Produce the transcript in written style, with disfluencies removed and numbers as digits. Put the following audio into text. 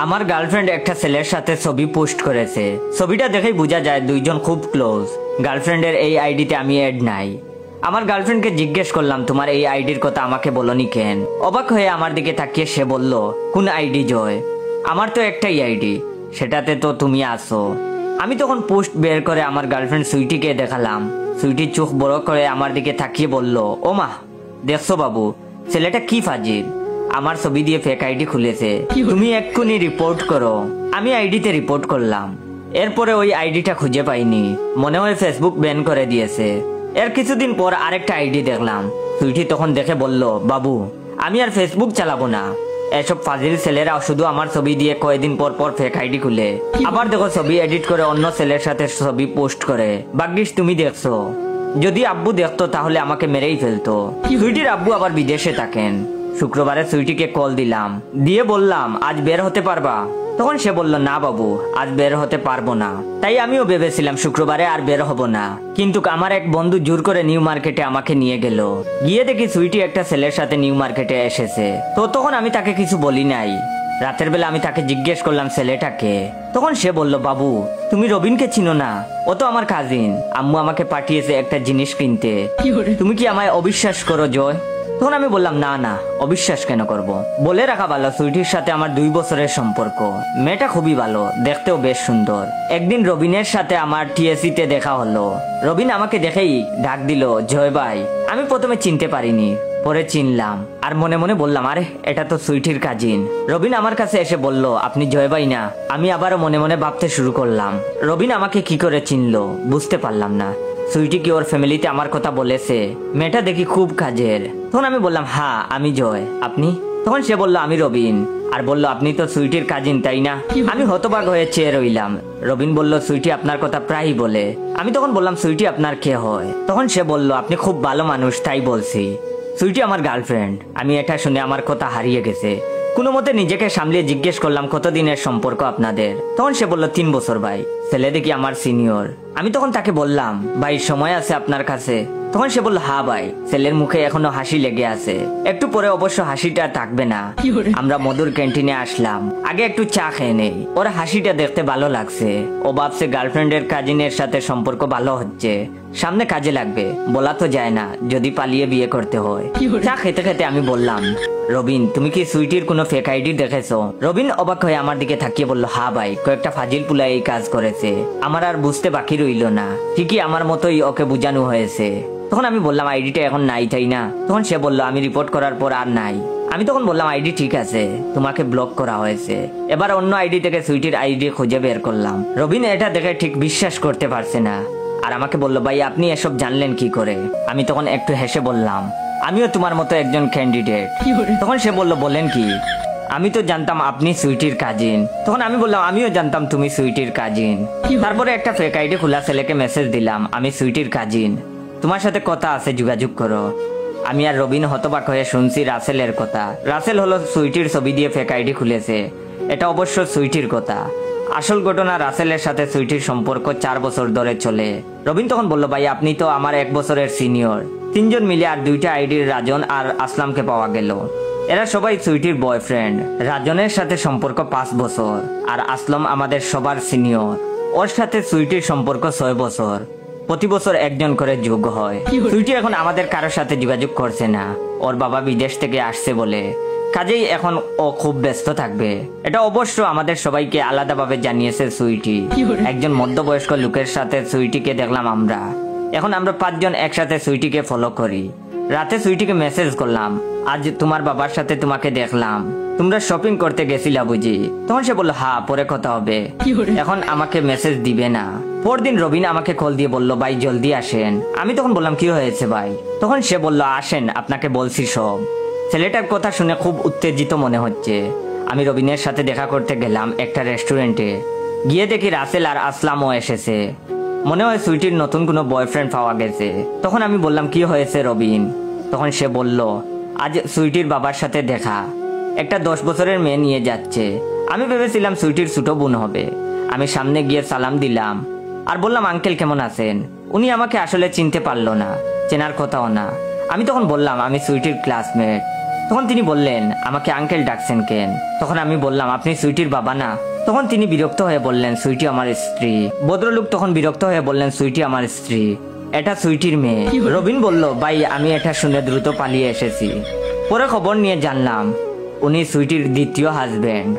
আমার গার্লফ্রেন্ড একটা ছেলের সাথে ছবি পোস্ট করেছে। ছবিটা দেখেই বোঝা যায় দুইজন খুব ক্লোজ। গার্লফ্রেন্ডের এই আইডিতে আমি অ্যাড নাই। আমার গার্লফ্রেন্ডকে জিজ্ঞেস করলাম, তোমার এই আইডির কথা আমাকে বলনি কেন? অবাক হয়ে আমার দিকে তাকিয়ে সে বলল, কোন আইডি জয়? আমার তো একটাই আইডি, সেটাতে তো তুমি আছো। আমি তখন পোস্ট বের করে আমার গার্লফ্রেন্ড সুইটিকে দেখালাম। সুইটি চোখ বড় করে আমার দিকে তাকিয়ে বলল, ও মা, দেখছো বাবু, ছেলেটা কি ফাজিল, আমার ছবি দিয়ে ফেক আইডি খুলেছে, তুমি এক্ষুনি রিপোর্ট করো। আমি আইডিতে রিপোর্ট করলাম। এরপরে ওই আইডিটা খুঁজে পাইনি, মনে হয় ফেসবুক ব্যান করে দিয়েছে। এর কিছুদিন পর আরেকটা আইডি দেখলাম। সুইটি তখন দেখে বলল, বাবু, আমি আর ফেসবুক চালাবো না। এসব ফাজিল ছেলেরা শুধু আমার ছবি দিয়ে কয়েকদিন পর পর ফেক আইডি খুলে, আবার দেখো ছবি এডিট করে অন্য ছেলের সাথে ছবি পোস্ট করে। ভাগ্যিস তুমি দেখছো, যদি আব্বু দেখতো তাহলে আমাকে মেরেই ফেলতো। সুইটির আব্বু আবার বিদেশে থাকেন। শুক্রবারে সুইটিকে কল দিলাম, দিয়ে বললাম, আজ বের হতে পারবা? তখন সে বলল, না বাবু, আজ বের হতে পারবো না। তাই আমিও ভেবেছিলাম শুক্রবারে আর বের হব না। কিন্তু আমার এক বন্ধু জোর করে নিউ মার্কেটে আমাকে নিয়ে গেল। গিয়ে দেখি সুইটি একটা ছেলের সাথে নিউ মার্কেটে এসেছে। তো তখন আমি তাকে কিছু বলি নাই। রাতের বেলা আমি তাকে জিজ্ঞেস করলাম ছেলেটাকে। তখন সে বলল, বাবু, তুমি রবিনকে চিনো না? ও তো আমার কাজিন। আম্মু আমাকে পাঠিয়েছে একটা জিনিস কিনতে। তুমি কি আমায় অবিশ্বাস করো জয়? তখন আমি বললাম, না না, অবিশ্বাস কেন করব? বলে রাখা ভালো, সুইটির সাথে আমার 2 বছরের সম্পর্ক। মেয়েটা খুবই ভালো, দেখতেও বেশ সুন্দর। একদিন রবিনের সাথে আমার টিএসসি তে দেখা হলো। রবিন আমাকে দেখেই ডাক দিল, জয় ভাই। আমি প্রথমে চিনতে পারিনি, পরে চিনলাম আর মনে মনে বললাম, আরে এটা তো সুইটির কাজিন। রবিন আমার কাছে এসে বলল, আপনি জয় ভাই না? আমি আবারও মনে মনে ভাবতে শুরু করলাম, রবিন আমাকে কি করে চিনলো, বুঝতে পারলাম না। সুইটি কি ওর ফ্যামিলিতে আমার কথা বলেছে? মেয়েটা দেখি খুব কাজের। তখন আমি বললাম, হ্যাঁ আমি জয়, আপনি? তখন সে বলল, আমি রবিন। আর বলল, আপনি তো সুইটির কাজিন তাই না? আমি হতবাক হয়ে চেয়ে রইলাম। রবিন বলল, সুইটি আপনার কথা প্রায়ই বলে। আমি তখন বললাম, সুইটি আপনার কে হয়? তখন সে বলল, আপনি খুব ভালো মানুষ তাই বলছি। সুইটি আমার গার্লফ্রেন্ড। আমি এটা শুনে আমার কথা হারিয়ে গেছে। কোনো মতে নিজেকে সামলিয়ে জিজ্ঞেস করলাম, কতদিনের সম্পর্ক আপনাদের? তখন সে বলল, 3 বছর ভাই। ছেলে দেখি আমার সিনিয়র। আমি তখন তাকে বললাম, ভাই সময় আছে আপনার কাছে? তখন সে বলল, হ্যাঁ ভাই। ছেলের মুখে এখনো হাসি লেগে আছে। একটু পরে অবশ্য হাসিটা থাকবে না। আমরা মধুর ক্যান্টিনে আসলাম। আগে একটু চা খেয়ে নেই। ওর হাসিটা দেখতে ভালো লাগছে। ও ভাবছে গার্লফ্রেন্ডের কাজিনের সাথে সম্পর্ক ভালো হচ্ছে, সামনে কাজে লাগবে। বলা তো যায় না, যদি পালিয়ে বিয়ে করতে হয়। চা খেতে খেতে আমি বললাম, রবিন, তুমি কি সুইটির কোনো ফেক আইডি দেখেছো? রবিন অবাক হয়ে আমার দিকে তাকিয়ে বলল, হ্যাঁ ভাই, কয়েকটা ফাজিল পুলা এই কাজ করেছে। আমার আর বুঝতে বাকি রইল না, ঠিকই আমার মতোই ওকে বুঝানো হয়েছে। তখন আমি বললাম, আইডিটা এখন নাই তাই না? তখন সে বলল, আমি রিপোর্ট করার পর আর নাই। আমি তখন বললাম, আইডি ঠিক আছে, তোমাকে ব্লক করা হয়েছে। এবার অন্য আইডি থেকে সুইটির আইডি খুঁজে বের করলাম। রবিন এটা দেখে ঠিক বিশ্বাস করতে পারছে না, আর আমাকে বলল, ভাই আপনি এসব জানলেন কি করে? আমি তখন একটু হেসে বললাম, আমিও তোমার মতো একজন ক্যান্ডিডেট। তখন সে বলল, বলেন কি? আমি তো জানতাম আপনি সুইটির কাজিন। তখন আমি বললাম, আমিও জানতাম তুমি সুইটির কাজিন। তারপরে একটা ফেক আইডি খোলা ছেলেকে মেসেজ দিলাম, আমি সুইটির কাজিন, তোমার সাথে কথা আছে, যোগাযোগ করো। আমি আর রবিন হতবাক হয়ে শুনছি রাসেলের কথা। রাসেল হলো সুইটির ছবি দিয়ে ফেক আইডি খুলেছে। এটা অবশ্য সুইটির কথা। আসল ঘটনা, রাসেলের সাথে সুইটির সম্পর্ক 4 বছর ধরে চলে। রবিন তখন বলল, ভাই আপনি তো আমার 1 বছরের সিনিয়র। 3 জন মিলে আর 2টা আইডির রাজন আর আসলামকে পাওয়া গেল। এরা সবাই সুইটির বয়ফ্রেন্ড। রাজনের সাথে সম্পর্ক 5 বছর, আর আসলাম আমাদের সবার সিনিয়র। ওর সাথে সুইটির সম্পর্ক 6 বছর। প্রতি বছর একজন করে যোগ হয়। সুইটি এখন আমাদের কারোর সাথে যোগাযোগ করছে না, ওর বাবা বিদেশ থেকে আসছে বলে। কাজেই এখন ও খুব ব্যস্ত থাকবে। এটা অবশ্য আমাদের সবাইকে আলাদাভাবে জানিয়েছে সুইটি। একজন মধ্যবয়স্ক লোকের সাথে সুইটিকে দেখলাম আমরা। এখন আমরা 5 জন একসাথে সুইটিকে ফলো করি। রাতে সুইটিকে মেসেজ করলাম, আজ তোমার বাবার সাথে তোমাকে দেখলাম, তোমরা শপিং করতে গেছিলা বুঝি? তখন সে বলল, হ্যাঁ, পরে কথা হবে, এখন আমাকে মেসেজ দিবে না। পরদিন রবিন আমাকে কল দিয়ে বলল, ভাই জলদি আসেন। আমি তখন বললাম, কি হয়েছে ভাই? তখন সে বলল, আসেন, আপনাকে বলছি সব। ছেলেটার কথা শুনে খুব উত্তেজিত মনে হচ্ছে। আমি রবিনের সাথে দেখা করতে গেলাম একটা রেস্টুরেন্টে। গিয়ে দেখি রাসেল আর আসলামও এসেছে। মনে হয় সুইটির নতুন কোনো বয়ফ্রেন্ড পাওয়া গেছে। তখন আমি বললাম, কি হয়েছে রবিন? তখন সে বলল, আজ সুইটির বাবার সাথে দেখা, একটা 10 বছরের মেয়ে নিয়ে যাচ্ছে। আমি ভেবেছিলাম সুইটির ছোট বোন হবে। আমি সামনে গিয়ে সালাম দিলাম আর বললাম, আঙ্কেল কেমন আছেন? উনি আমাকে আসলে চিনতে পারলো না, চেনার কথাও না। আমি তখন বললাম, আমি সুইটির ক্লাসমেট। তখন তিনি বললেন, আমাকে আঙ্কেল ডাকছেন কেন? তখন আমি বললাম, আপনি সুইটির বাবা না? তখন তিনি বিরক্ত হয়ে বললেন, সুইটি আমার স্ত্রী। ভদ্রলোক তখন বিরক্ত হয়ে বললেন, সুইটি আমার স্ত্রী, এটা সুইটির মেয়ে। রবিন বলল, ভাই আমি এটা শুনে দ্রুত পালিয়ে এসেছি। পরে খবর নিয়ে জানলাম উনি সুইটির দ্বিতীয় হাজবেন্ড।